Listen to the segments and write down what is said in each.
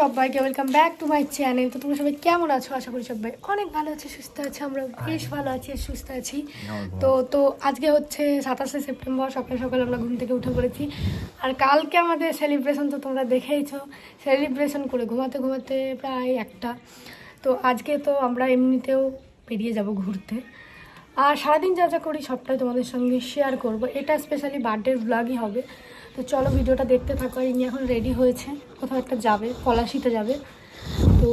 সবাইকে welcome back to my channel. তো তোমরা সবাই কেমন আছো? আশা করি সবাই অনেক ভালো আছে, সুস্থ আছে। আমরা বেশ ভালো আছি, সুস্থ আছি। তো আজকে হচ্ছে 27শে সেপ্টেম্বর। সকাল সকাল আমরা ঘুম থেকে উঠে পড়েছি। আর কালকে আমাদের সেলিব্রেশন তো তোমরা দেখেইছো। সেলিব্রেশন করে ঘুমাতে ঘুমাতে প্রায় 1টা। তো আজকে তো আমরা এমনিতেও বেরিয়ে যাব ঘুরতে। আর সারাদিন যা যা করি সবটাই তোমাদের সঙ্গে শেয়ার করব। এটা স্পেশালি বার্থডের ব্লগই হবে। তো চলো ভিডিওটা দেখতে থাকো। আর ইনি এখন রেডি হয়েছে, কোথাও একটা যাবে, পলাশিতে যাবে। তো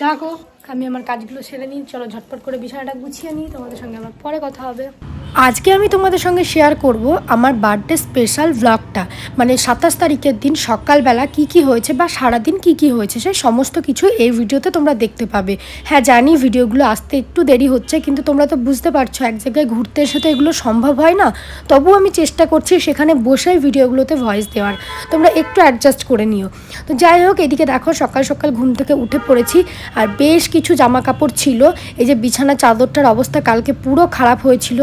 যাকো, আমি আমার কাজগুলো সেরে নিই। চলো ঝটপট করে বিছানাটা গুছিয়ে নিই, তোমাদের সঙ্গে আমার পরে কথা হবে। আজকে আমি তোমাদের সঙ্গে শেয়ার করব আমার বার্থডে স্পেশাল ব্লগটা, মানে 27 তারিখের দিন সকালবেলা কি কি হয়েছে বা সারাদিন কি কি হয়েছে সেই সমস্ত কিছু এই ভিডিওতে তোমরা দেখতে পাবে। হ্যাঁ জানি ভিডিওগুলো আসতে একটু দেরি হচ্ছে, কিন্তু তোমরা তো বুঝতে পারছো এক জায়গায় ঘুরতে এসে তো এগুলো সম্ভব হয় না। তবুও আমি চেষ্টা করছি সেখানে বসেই ভিডিওগুলোতে ভয়েস দেওয়ার, তোমরা একটু অ্যাডজাস্ট করে নিও। তো যাই হোক, এদিকে দেখো সকাল সকাল ঘুম থেকে উঠে পড়েছি। আর বেশ কিছু জামা কাপড় ছিল। এই যে বিছানা চাদরটার অবস্থা কালকে পুরো খারাপ হয়েছিল,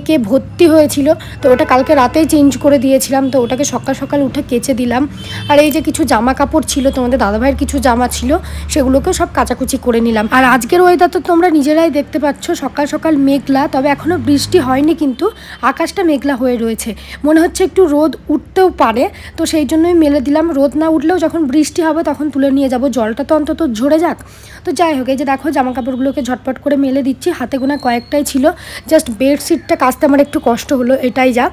কে ভর্তি হয়েছিল। তো ওটা কালকে রাতেই চেঞ্জ করে দিয়েছিলাম, তো ওটাকে সকাল সকাল উঠে কেচে দিলাম। আর এই যে কিছু জামা কাপড় ছিল, তোমাদের দাদাভাইয়ের কিছু জামা ছিল, সেগুলোকেও সব কাচাকুচি করে নিলাম। আর আজকের ওয়েদার তো তোমরা নিজেরাই দেখতে পাচ্ছ, সকাল সকাল মেঘলা, তবে এখনও বৃষ্টি হয়নি, কিন্তু আকাশটা মেঘলা হয়ে রয়েছে। মনে হচ্ছে একটু রোদ উঠতেও পারে, তো সেই জন্যই মেলে দিলাম। রোদ না উঠলেও যখন বৃষ্টি হবে তখন তুলে নিয়ে যাব, জলটা তো অন্তত ঝরে যাক। তো যাই হোক, এই যে দেখো জামা কাপড়গুলোকে ঝটপট করে মেলে দিচ্ছি। হাতে গোনা কয়েকটাই ছিল, জাস্ট বেডশিটটা কাচতে আমার একটু কষ্ট হলো, এটাই যা।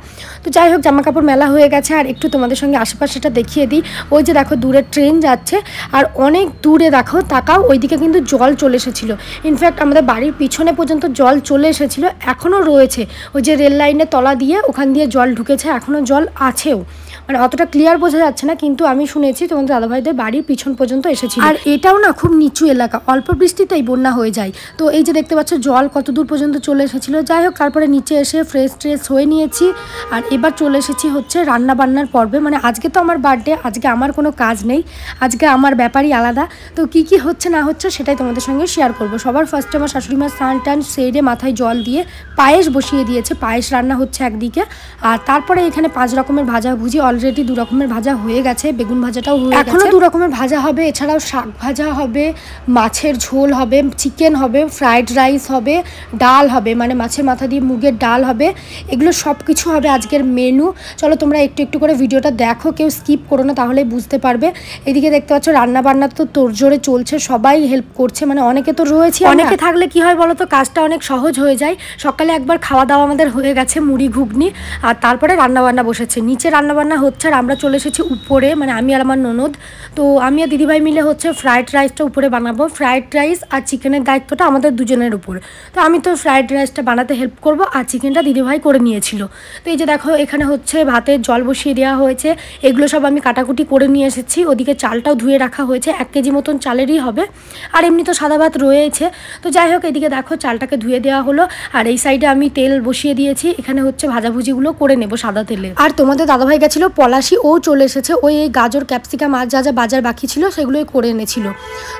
তো যাই হোক, জামা কাপড় মেলা হয়ে গেছে। আর একটু তোমাদের সঙ্গে আশেপাশেটা দেখিয়ে দিই। ওই যে দেখো দূরে ট্রেন যাচ্ছে, আর অনেক দূরে দেখো তাকাও, ওইদিকে কিন্তু জল চলে এসেছিলো। ইনফ্যাক্ট আমাদের বাড়ির পিছনে পর্যন্ত জল চলে এসেছিলো, এখনও রয়েছে। ওই যে রেল লাইনের তলা দিয়ে ওখান দিয়ে জল ঢুকেছে, এখনও জল আছেও। মানে অতটা ক্লিয়ার বোঝা যাচ্ছে না, কিন্তু আমি শুনেছি তোমাদের দাদাভাইদের বাড়ির পিছন পর্যন্ত এসেছিল। আর এটাও না খুব নিচু এলাকা, অল্প বৃষ্টিতেই বন্যা হয়ে যায়। তো এই যে দেখতে পাচ্ছ জল কত দূর পর্যন্ত চলে এসেছিল। যাই হোক, তারপরে নিচে এসে ফ্রেশ ট্রেশ হয়ে নিয়েছি। আর এবার চলে এসেছি হচ্ছে রান্না বান্নার পর্বে। মানে আজকে তো আমার বার্থডে, আজকে আমার কোনো কাজ নেই, আজকে আমার ব্যাপারই আলাদা। তো কি কি হচ্ছে না হচ্ছে সেটাই তোমাদের সঙ্গে শেয়ার করব। সবার ফার্স্টে আমার শাশুড়ি মা স্নান টান সেরে মাথায় জল দিয়ে পায়েস বসিয়ে দিয়েছে। পায়েস রান্না হচ্ছে একদিকে, আর তারপরে এখানে 5 রকমের ভাজা ভুজি, অলরেডি 2 রকমের ভাজা হয়ে গেছে, বেগুন ভাজাটাও হয়ে গেছে, এখনো 2 রকমের ভাজা হবে। এছাড়াও শাক ভাজা হবে, মাছের ঝোল হবে, চিকেন হবে, ফ্রাইড রাইস হবে, ডাল হবে, মানে মাছের মাথা দিয়ে মুগের ডাল হবে। এগুলো সব কিছু হবে আজকের মেনু। চলো তোমরা একটু একটু করে ভিডিওটা দেখো, কেউ স্কিপ করো না, তাহলেই বুঝতে পারবে। এদিকে দেখতে পাচ্ছ রান্না বান্না তো তোড়জোড়ে চলছে, সবাই হেল্প করছে। মানে অনেকে তো রয়েছে, অনেকে থাকলে কি হয় বলো তো, কাজটা অনেক সহজ হয়ে যায়। সকালে একবার খাওয়া দাওয়া আমাদের হয়ে গেছে, মুড়ি ঘুগনি, আর তারপরে রান্নাবান্না বসেছে। নিচে রান্নাবান্না হচ্ছে, আর আমরা চলে এসেছি উপরে, মানে আমি আর আমার ননদ। তো আমি আর দিদিভাই মিলে হচ্ছে ফ্রাইড রাইসটা উপরে বানাবো। ফ্রাইড রাইস আর চিকেনের দায়িত্বটা আমাদের দুজনের উপর। তো আমি তো ফ্রাইড রাইসটা বানাতে হেল্প করব, আর চিকেনটা দিদিভাই করে নিয়েছিল। তো এই যে দেখো এখানে হচ্ছে ভাতের জল বসিয়ে দেওয়া হয়েছে। এগুলো সব আমি কাটাকুটি করে নিয়ে এসেছি। ওদিকে চালটাও ধুয়ে রাখা হয়েছে, 1 কেজি মতন চালেরই হবে। আর এমনি তো সাদা ভাত রয়েছে। তো যাই হোক, এদিকে দেখো চালটাকে ধুয়ে দেওয়া হলো। আর এই সাইডে আমি তেল বসিয়ে দিয়েছি, এখানে হচ্ছে ভাজাভুজিগুলো করে নেব সাদা তেলে। আর তোমাদের দাদাভাই গেছিলো পলাশি, ও চলে এসেছে। ওই গাজর ক্যাপসিকাম আর যা যা বাজার বাকি ছিল সেগুলোই করে এনেছিল।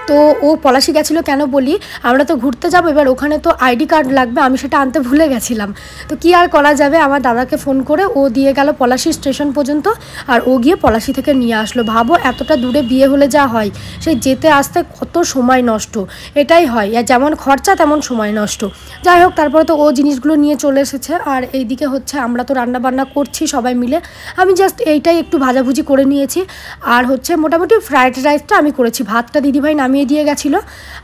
তো ও পলাশি গেছিলো কেন বলি, আমরা তো ঘুরতে যাবো, এবার ওখানে তো আইডি কার্ড লাগবে, আমি সেটা আনতে ভুলে গেছিলাম। তো কি আর করা যাবে, আমার দাদাকে ফোন করে ও দিয়ে গেল পলাশি স্টেশন পর্যন্ত, আর ও গিয়ে পলাশি থেকে নিয়ে আসলো। ভাবো এতটা দূরে বিয়ে হলে যা হয়, সেই যেতে আসতে কত সময় নষ্ট, এটাই হয়, যেমন খরচা তেমন সময় নষ্ট। যাই হোক, তারপরে তো ও জিনিসগুলো নিয়ে চলে এসেছে। আর এইদিকে হচ্ছে আমরা তো রান্না বান্না করছি সবাই মিলে। আমি জাস্ট এইটাই একটু ভাজাভুজি করে নিয়েছি। আর হচ্ছে মোটামুটি ফ্রাইড রাইসটা আমি করেছি, ভাতটা দিদিভাই নামিয়ে দিয়ে গেছিলো।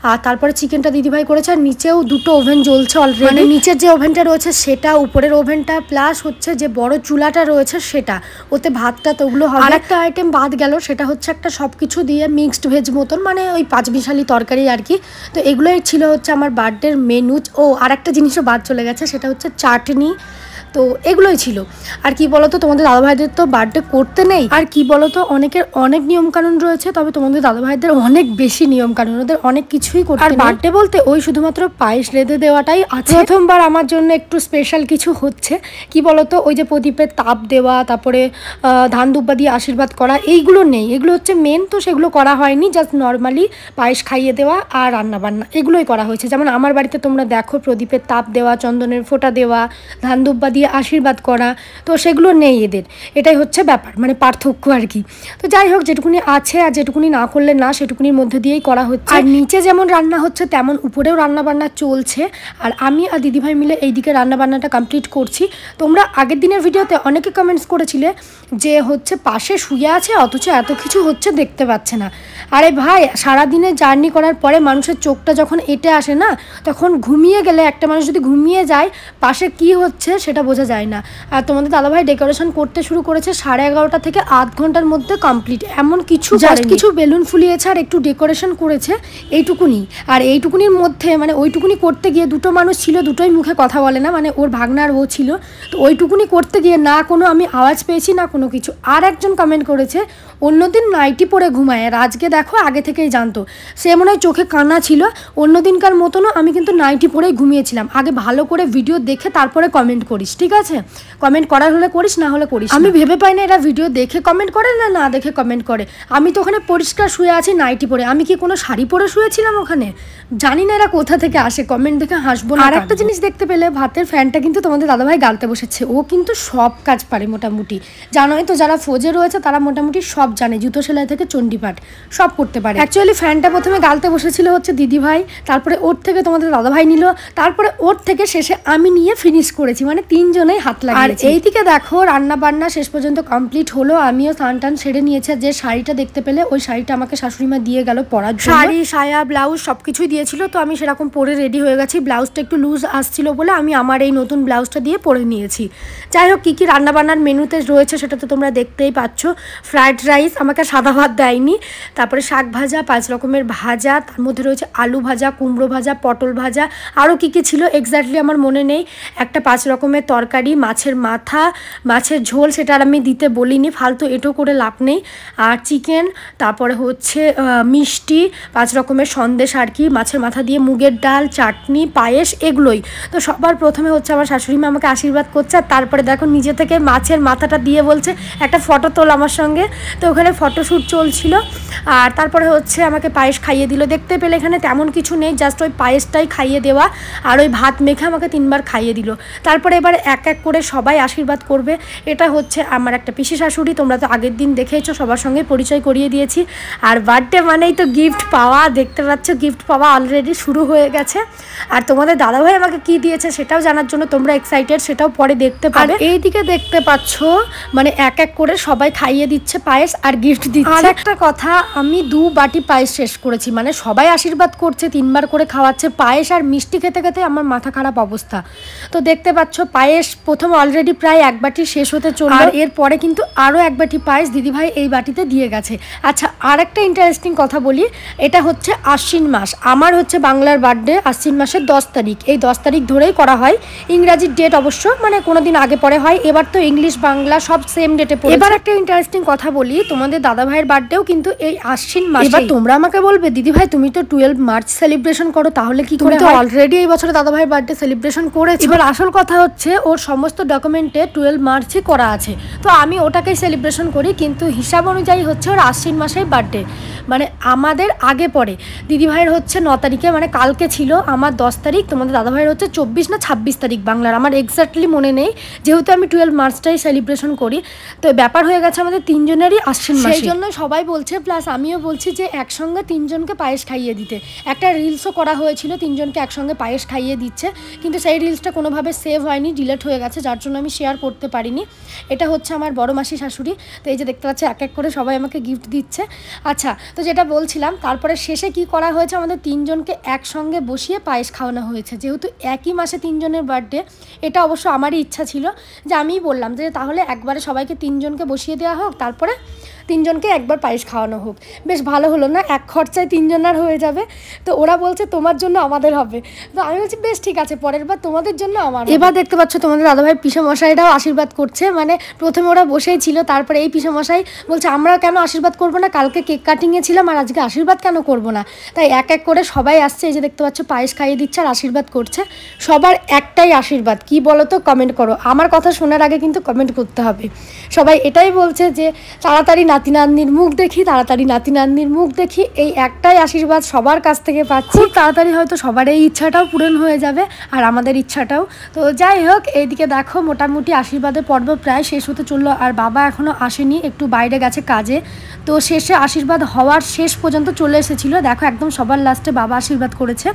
আর তারপরে চিকেনটা দিদিভাই করেছে। আর নিচেও 2টো ওভেন জ্বলছে অলরেডি, মানে নিচের যে ওভেনটা রয়েছে সেটা, উপরের ওভেনটা, প্লাস হচ্ছে যে বড় চুলাটা রয়েছে সেটা, ওতে ভাতটা তো ওগুলো হবে। আর একটা আইটেম বাদ গেল, সেটা হচ্ছে একটা সব কিছু দিয়ে মিক্সড ভেজ মতন, মানে ওই 5 মিশালি তরকারি আর কি। তো এগুলোই ছিল হচ্ছে আমার বার্থডের মেনু। ও আর একটা জিনিসও বাদ চলে গেছে, সেটা হচ্ছে চাটনি। তো এগুলোই ছিল। আর কি বলতো, তোমাদের দাদাভাইদের তো বার্থডে করতে নেই, আর কি বলতো অনেকের অনেক নিয়মকানুন রয়েছে, তবে তোমাদের দাদাভাইদের অনেক বেশি নিয়মকানুন, ওদের অনেক কিছুই করতে। আর বার্থডে বলতে ওই শুধুমাত্র পায়েস রেঁধে দেওয়াটাই আছে। প্রথমবার আমার জন্য একটু স্পেশাল কিছু হচ্ছে। কি বলতো, ওই যে প্রদীপের তাপ দেওয়া, তারপরে ধান দুব্বা দিয়ে আশীর্বাদ করা, এইগুলো নেই, এগুলো হচ্ছে মেন। তো সেগুলো করা হয়নি, জাস্ট নর্মালি পায়েস খাইয়ে দেওয়া আর রান্নাবান্না এগুলোই করা হয়েছে। যেমন আমার বাড়িতে তোমরা দেখো প্রদীপের তাপ দেওয়া, চন্দনের ফোঁটা দেওয়া, ধান দুব্বা দিয়ে দিয়ে আশীর্বাদ করা, তো সেগুলো নেই এদের। এটাই হচ্ছে ব্যাপার, মানে পার্থক্য আর কি। তো যাই হোক, যেটুকুনি আছে আর যেটুকুনি না করলে না, সেটুকুনির মধ্যে দিয়েই করা হচ্ছে। আর নিচে যেমন রান্না হচ্ছে তেমন উপরেও রান্নাবান্না চলছে, আর আমি আর দিদিভাই মিলে এইদিকে রান্নাবান্নাটা কমপ্লিট করছি। তোমরা আগের দিনের ভিডিওতে অনেকে কমেন্টস করেছিলে যে হচ্ছে পাশে শুয়ে আছে অথচ এত কিছু হচ্ছে দেখতে পাচ্ছে না। আরে ভাই, সারাদিনে জার্নি করার পরে মানুষের চোখটা যখন এঁটে আসে না, তখন ঘুমিয়ে গেলে, একটা মানুষ যদি ঘুমিয়ে যায় পাশে কি হচ্ছে সেটা বোঝা যায় না। আর তোমাদের দাদাভাই ডেকোরেশন করতে শুরু করেছে 11:30 থেকে আধ ঘন্টার মধ্যে কমপ্লিট। এমন কিছু জাস্ট কিছু বেলুন ফুলিয়েছে আর একটু ডেকোরেশন করেছে, এইটুকুনি। আর এইটুকুনির মধ্যে মানে ওইটুকুনি করতে গিয়ে দুটো মানুষ ছিল, দুটোই মুখে কথা বলে না, মানে ওর ভাগনার ও ছিল। তো ওইটুকুনি করতে গিয়ে না কোনো আমি আওয়াজ পেয়েছি না কোনো কিছু। আর একজন কমেন্ট করেছে অন্যদিন নাইটি পরে ঘুমায়, আর আজকে দেখো আগে থেকেই জানতো। সে মনে হয় চোখে কান্না ছিল। অন্য দিনকার মতনও আমি কিন্তু নাইটি পরেই ঘুমিয়েছিলাম। আগে ভালো করে ভিডিও দেখে তারপরে কমেন্ট করিস, ঠিক আছে? কমেন্ট করার হলে করিস, না হলে করিস। আমি ভেবে পাই না এরা ভিডিও দেখে কমেন্ট করে না না দেখে কমেন্ট করে। আমি তো ওখানে পরিষ্কার শুয়ে আছি নাইটি পরে, আমি কি কোনো শাড়ি পরে শুয়েছিলাম ওখানে? জানি না এরা কোথা থেকে আসে, কমেন্ট দেখে হাসবো না। আর একটা জিনিস দেখতে পেলে, ভাতের ফ্যানটা কিন্তু তোমাদের দাদাভাই গালতে বসেছে। ও কিন্তু সব কাজ পারে মোটামুটি, জানোই তো যারা ফৌজে রয়েছে তারা মোটামুটি সব জানে, জুতো সেলাই থেকে চণ্ডীপাঠ সব করতে পারে। অ্যাকচুয়ালি ফ্যানটা প্রথমে গালতে বসেছিল হচ্ছে দিদিভাই, তারপরে ওর থেকে তোমাদের দাদাভাই নিল, তারপরে ওর থেকে শেষে আমি নিয়ে ফিনিশ করেছি, মানে তিনজনেই হাত লাগিয়েছি। আর এইদিকে দেখো রান্না বান্না শেষ পর্যন্ত কমপ্লিট হলো। আমিও স্নান টান সেরে নিয়েছি। যে শাড়িটা দেখতে পেলে ওই শাড়িটা আমাকে শাশুড়িমা দিয়ে গেল পরার জন্য। শাড়ি, সায়া, ব্লাউজ সবকিছুই দিয়েছিল, তো আমি সেরকম পরে রেডি হয়ে গেছি। ব্লাউজটা একটু লুজ আসছিল বলে আমি আমার এই নতুন ব্লাউজটা দিয়ে পরে নিয়েছি। যাই হোক, কী কী রান্নাবান্নার মেনুতে রয়েছে সেটা তো তোমরা দেখতেই পাচ্ছ। ফ্রাইড রাইস, আমাকে সাদা ভাত দেয়নি, তারপরে শাক ভাজা, 5 রকমের ভাজা, তার মধ্যে রয়েছে আলু ভাজা, কুমড়ো ভাজা, পটল ভাজা, আরও কী কী ছিল এক্স্যাক্টলি আমার মনে নেই। একটা 5 রকমের তরকারি, মাছের মাথা, মাছের ঝোল, সেটা আর আমি দিতে বলিনি, ফালতু এটো করে লাভ নেই। আর চিকেন, তারপরে হচ্ছে মিষ্টি, 5 রকমের সন্দেশ আর কি, মাছের মাথা দিয়ে মুগের ডাল, চাটনি, পায়েস, এগুলোই। তো সবার প্রথমে হচ্ছে আমার শাশুড়িমা আমাকে আশীর্বাদ করছে, আর তারপরে দেখো নিজে থেকে মাছের মাথাটা দিয়ে বলছে একটা ফটো তোল আমার সঙ্গে। তো ওখানে ফটোশ্যুট চলছিল। আর তারপরে হচ্ছে আমাকে পায়েস খাইয়ে দিল। দেখতে পেলে এখানে তেমন কিছু নেই, জাস্ট ওই পায়েসটাই খাইয়ে দেওয়া, আর ওই ভাত মেখে আমাকে 3 বার খাইয়ে দিল। তারপরে এবার এক এক করে সবাই আশীর্বাদ করবে। এটা হচ্ছে আমার একটা পিসি শাশুড়ি, তোমরা তো আগের দিন দেখেইছো, সবার সঙ্গে পরিচয় করিয়ে দিয়েছি। আর বার্থডে মানেই তো গিফট পাওয়া, দেখতে পাচ্ছ গিফট পাওয়া অলরেডি শুরু হয়ে গেছে। আর তোমাদের দাদাভাই আমাকে কি দিয়েছে সেটাও জানার জন্য তোমরা এক্সাইটেড, সেটাও পরে দেখতে পাবে। এইদিকে দেখতে পাচ্ছ মানে এক এক করে সবাই খাইয়ে দিচ্ছে পায়েস আর গিফট দিচ্ছে। আর একটা কথা, আমি 2 বাটি পায়েস শেষ করেছি, মানে সবাই আশীর্বাদ করছে, 3 বার করে খাওয়াচ্ছে। পায়েস আর মিষ্টি খেতে খেতে আমার মাথা খারাপ অবস্থা। তো দেখতে পাচ্ছ পায়েস প্রথম অলরেডি প্রায় 1 বাটি শেষ হতে চলল, আর এরপরে কিন্তু আরও 1 বাটি পায়েস দিদিভাই এই বাটিতে দিয়ে গেছে। আচ্ছা, আর একটা ইন্টারেস্টিং কথা বলি, এটা হচ্ছে আশ্বিন মাস, আমার হচ্ছে বাংলার বার্থডে আশ্বিন মাসের 10 তারিখ। এই 10 তারিখ ধরেই করা হয়, ইংরাজির ডেট অবশ্য মানে কোনো দিন আগে পরে হয়, এবার তো ইংলিশ বাংলা সব সেম ডেটে পড়েছে। এবার একটা ইন্টারেস্টিং কথা বলি, তোমাদের দাদাভাইয়ের বার্থডেও কিন্তু এই আশ্বিন মাসে। এবার তোমরা আমাকে বলবে দিদিভাই তুমি তো 12 মার্চ সেলিব্রেশন করো, তাহলে কি করে? তো অলরেডি এই বছরে দাদাভাইয়ের বার্থডে সেলিব্রেশন করেছি। এবার আসল কথা হচ্ছে ওর সমস্ত ডকুমেন্টে 12 মার্চই করা আছে, তো আমি ওটাকেই সেলিব্রেশন করি, কিন্তু হিসাব অনুযায়ী হচ্ছে ওর আশ্বিন মাসেই বার্থডে, মানে আমাদের আগে পরে। দিদিভাইয়ের হচ্ছে 9 তারিখে, মানে কালকে ছিল, আমার 10 তারিখ, তোমাদের দাদাভাইয়ের হচ্ছে 24 না 26 তারিখ বাংলার, আমার এক্স্যাক্টলি মনে নেই, যেহেতু আমি 12 মার্চটাই সেলিব্রেশন করি। তো ব্যাপার হয়ে গেছে আমাদের 3 জনেরই আশ্বিন মাসে, সেই জন্য সবাই বলছে, প্লাস আমিও বলছি যে একসঙ্গে 3 জনকে পায়েস খাইয়ে দিতে। একটা রিলসও করা হয়েছিল 3 জনকে একসঙ্গে পায়েস খাইয়ে দিচ্ছে, কিন্তু সেই রিলসটা কোনোভাবে সেভ হয়নি, ডিলিট হয়ে গেছে, যার জন্য আমি শেয়ার করতে পারিনি। এটা হচ্ছে আমার বড় মাসি শাশুড়ি। তো এই যে দেখতে পাচ্ছি এক এক করে সবাই আমাকে গিফট দিচ্ছে। আচ্ছা, তো যেটা বলছিলাম, তারপরে শেষে কি করা হয়েছে, আমাদের 3 জনকে একসঙ্গে বসিয়ে পায়েস খাওয়ানো হয়েছে, যেহেতু একই মাসে 3 জনের বার্থডে। এটা অবশ্য আমারই ইচ্ছা ছিল, যে আমিই বললাম যে তাহলে একবারে সবাইকে 3 জনকে বসিয়ে দেওয়া হোক, তারপরে 3 জনকে একবার পায়েস খাওয়ানো হোক। বেশ ভালো হলো না, এক খরচায় 3 জনের হয়ে যাবে। তো ওরা বলছে তোমার জন্য আমাদের হবে, তো আমি বলছি বেশ ঠিক আছে, পরের বার তোমাদের জন্য আমার। এবার দেখতে পাচ্ছ তোমাদের দাদাভাই পিসেমশাইরাও আশীর্বাদ করছে, মানে প্রথমে ওরা বসেই ছিল, তারপরে এই পিসেমশাই বলছে আমরা কেন আশীর্বাদ করবো না, কালকে কেক কাটিংয়ে ছিলাম আর আজকে আশীর্বাদ কেন করবো না। তাই এক এক করে সবাই আসছে, এই যে দেখতে পাচ্ছ পায়েস খাইয়ে দিচ্ছে আর আশীর্বাদ করছে। সবার একটাই আশীর্বাদ, কি বলো তো? কমেন্ট করো, আমার কথা শোনার আগে কিন্তু কমেন্ট করতে হবে। সবাই এটাই বলছে যে তাড়াতাড়ি নাতি নাতনির মুখ দেখি, তাড়াতাড়ি নাতি নাতনির মুখ দেখি, এই একটাই আশীর্বাদ সবার কাছ থেকে পাচ্ছি। তাড়াতাড়ি হয়তো সবার এই ইচ্ছাটাও পূরণ হয়ে যাবে আর আমাদের ইচ্ছাটাও। তো যাই হোক, এইদিকে দেখো মোটামুটি আশীর্বাদের পর্ব প্রায় শেষ হতে চললো আর বাবা এখনও আসেনি, একটু বাইরে গেছে কাজে। তো শেষে আশীর্বাদ হওয়ার শেষ পর্যন্ত চলে এসেছিলো। দেখো একদম সবার লাস্টে বাবা আশীর্বাদ করেছে।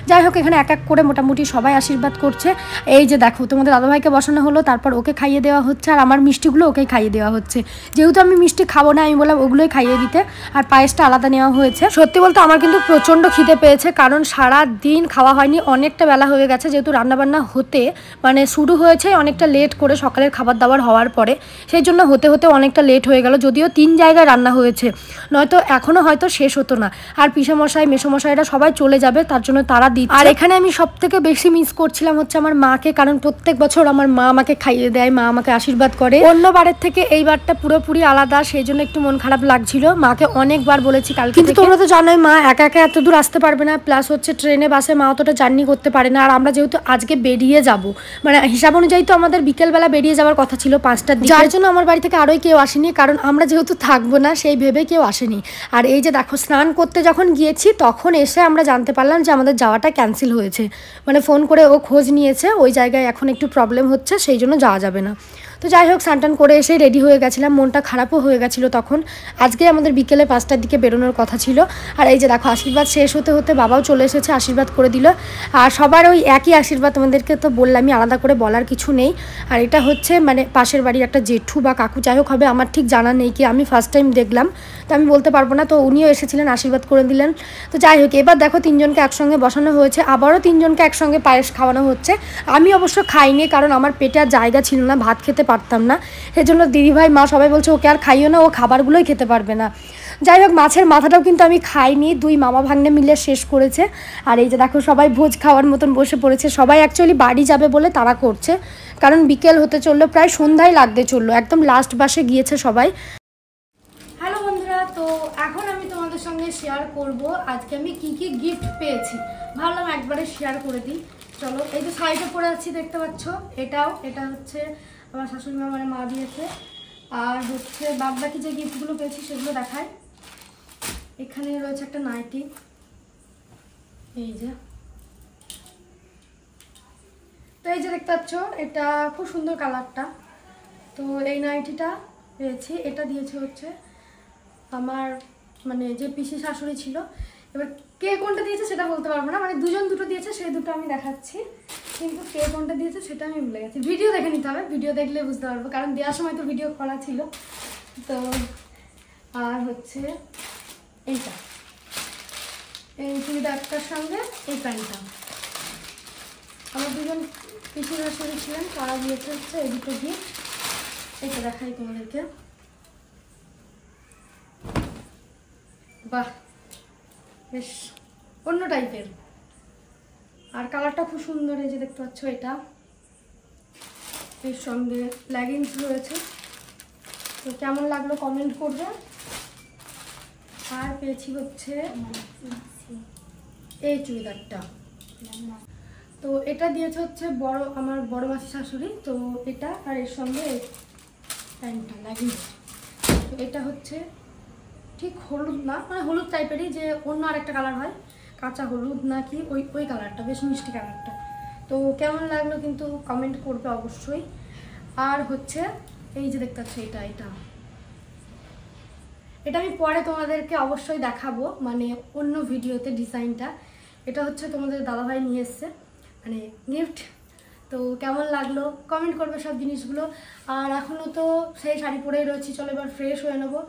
যাই হোক, এখানে এক এক করে মোটামুটি সবাই আশীর্বাদ করছে। এই যে দেখো তোমাদের দাদাভাইকে বসানো হলো, তারপর ওকে খাইয়ে দেওয়া হচ্ছে আর আমার মিষ্টিগুলো ওকেই খাইয়ে দেওয়া হচ্ছে। যেহেতু আমি মিষ্টি খাবো না, আমি বললাম ওগুলোই খাইয়ে দিতে, আর পায়েসটা আলাদা নেওয়া হয়েছে। সত্যি বলতে আমার কিন্তু প্রচণ্ড খিদে পেয়েছে, কারণ সারা দিন খাওয়া হয়নি, অনেকটা বেলা হয়ে গেছে। যেহেতু রান্নাবান্না হতে মানে শুরু হয়েছে অনেকটা লেট করে সকালের খাবার দাবার হওয়ার পরে, সেই জন্য হতে হতে অনেকটা লেট হয়ে গেল। যদিও 3 জায়গায় রান্না হয়েছে, নয়তো এখনও হয়তো শেষ হতো না। আর পিসেমশাই মেসোমশাইরা সবাই চলে যাবে, তার জন্য তারা দিচ্ছে। আর এখানে আমি সব থেকে বেশি মিস করছিলাম হচ্ছে আমার মাকে, কারণ প্রত্যেক বছর আমার মা আমাকে খাইয়ে দেয়, মা আমাকে আশীর্বাদ করে। অন্য বারের থেকে এই বারটা পুরোপুরি আলাদা, সেই জন্য একটু মন খারাপ লাগছিল। মাকে অনেকবার বলেছি কালকে, কিন্তু তোমরা তো জানোই মা একা একা এত দূর আসতে পারবে না, প্লাস হচ্ছে ট্রেনে বাসে মা অতটা জার্নি করতে পারে না। আর আমরা যেহেতু আজকে বেরিয়ে যাব, মানে হিসাব অনুযায়ী তো আমাদের বিকেলবেলা বেরিয়ে যাওয়ার কথা ছিল 5টার দিকে, যার জন্য আমার বাড়ি থেকে আরোই কেউ আসেনি, কারণ আমরা যেহেতু থাকবো না সেই ভেবে কেউ আসেনি। আর এই যে দেখো স্নান করতে যখন গিয়েছি তখন এসে আমরা জানতে পারলাম যে আমাদের যাওয়াটা ক্যান্সেল হয়েছে। মানে ফোন করে ও খোঁজ নিয়েছে, ওই জায়গায় এখন একটু প্রবলেম হচ্ছে, সেই জন্য যাওয়া যাবে না। তো যাই হোক, স্নান করে এসে রেডি হয়ে গেছিলাম, মনটা খারাপও হয়ে গেছিলো তখন। আজকে আমাদের বিকেলে 5টার দিকে বেরোনোর কথা ছিল। আর এই যে দেখো আশীর্বাদ শেষ হতে হতে বাবাও চলে এসেছে, আশীর্বাদ করে দিল। আর সবার ওই একই আশীর্বাদ, তোমাদেরকে তো বললামই, আলাদা করে বলার কিছু নেই। আর এটা হচ্ছে মানে পাশের বাড়ির একটা জেঠু বা কাকু, যাই হোক হবে, আমার ঠিক জানা নেই, কি আমি ফার্স্ট টাইম দেখলাম, তো আমি বলতে পারবো না। তো উনিও এসেছিলেন, আশীর্বাদ করে দিলেন। তো যাই হোক, এবার দেখো 3 জনকে একসঙ্গে বসানো হয়েছে, আবারও 3 জনকে একসঙ্গে পায়েস খাওয়ানো হচ্ছে। আমি অবশ্য খাইনি, কারণ আমার পেটে আর জায়গা ছিল না, ভাত খেতে পারতাম না। সেজন্য দিদিভাই মা সবাই বলছে ওকে আর খাইও না, ও খাবারগুলোই খেতে পারবে না। যাই হোক, মাছের মাথাটাও কিন্তু আমি খাইনি, 2 মামা ভাগ্নে মিলে শেষ করেছে। আর এই যে দেখো সবাই ভোজ খাওয়ার মতন বসে পড়েছে। সবাই অ্যাকচুয়ালি বাড়ি যাবে বলে তারা করছে, কারণ বিকেল হতে চললো, প্রায় সন্ধ্যায় লাগতে চললো, একদম লাস্ট বাসে গিয়েছে সবাই। হ্যালো বন্ধুরা, তো এখন আমি তোমাদের সঙ্গে শেয়ার করব আজকে আমি কি কি গিফট পেয়েছি। ভাবলাম একবারে শেয়ার করে দিই। চলো, এই যে শাড়িটা পরে আছি দেখতে পাচ্ছ, এটা হচ্ছে আমার শাশুড়ি মা মানে মা দিয়েছে। আর হচ্ছে বাদ বাকি যে গিফটগুলো পেয়েছি সেগুলো দেখায়। এখানে রয়েছে একটা নাইটি, এই যে, তো এই যে দেখতে পাচ্ছ, এটা খুব সুন্দর কালারটা। তো এই নাইটিটা পেয়েছি, এটা দিয়েছে হচ্ছে আমার মানে যে পিসি শাশুড়ি ছিল। এবার কে কোনটা দিয়েছে সেটা বলতে পারবো না, মানে দুজন দুটো দিয়েছে, সেই দুটো আমি দেখাচ্ছি, কিন্তু কে কোনটা দিয়েছে সেটা আমি ভুলে গেছি। ভিডিও দেখে নিতে হবে, ভিডিও দেখলে বুঝতে পারবো, কারণ দেওয়ার সময় তো ভিডিও করা ছিল। তো আর হচ্ছে এইটা, এই চুড়িদারটার সঙ্গে এই প্যান্টটা আমার দুজন পিসি শাশুড়ি ছিলেন, তারা দিয়েছে হচ্ছে এই দুটো গিফট। এটা দেখাই তোমাদেরকে, বাহ বেশ অন্য টাইপের, আর কালারটা খুব সুন্দর। এই যে দেখতে পাচ্ছ, এটা এর সঙ্গে লেগিংস রয়েছে, তো কেমন লাগলো কমেন্ট করবে। আর পেয়েছি হচ্ছে এই চুড়িদারটা, তো এটা দিয়েছে হচ্ছে আমার বড় মাসি শাশুড়ি। তো এটা আর এর সঙ্গে প্যান্টটা লেগিংস, তো এটা হচ্ছে ঠিক হলুদ না, মানে হলুদ টাইপেরই, যে অন্য আরেকটা কালার হয়, কাঁচা হলুদ নাকি ওই কালারটা, বেশ মিষ্টি কালারটা। তো কেমন লাগলো কিন্তু কমেন্ট করবে অবশ্যই। আর হচ্ছে এই যে দেখতে পাচ্ছি, এটা আমি পরে তোমাদেরকে অবশ্যই দেখাবো, মানে অন্য ভিডিওতে ডিজাইনটা। এটা হচ্ছে তোমাদের দাদাভাই নিয়ে এসছে মানে গিফট। তো কেমন লাগলো কমেন্ট করবে সব জিনিসগুলো। আর এখনও তো সেই শাড়ি পরেই রয়েছি, চলো এবার ফ্রেশ হয়ে নেবো।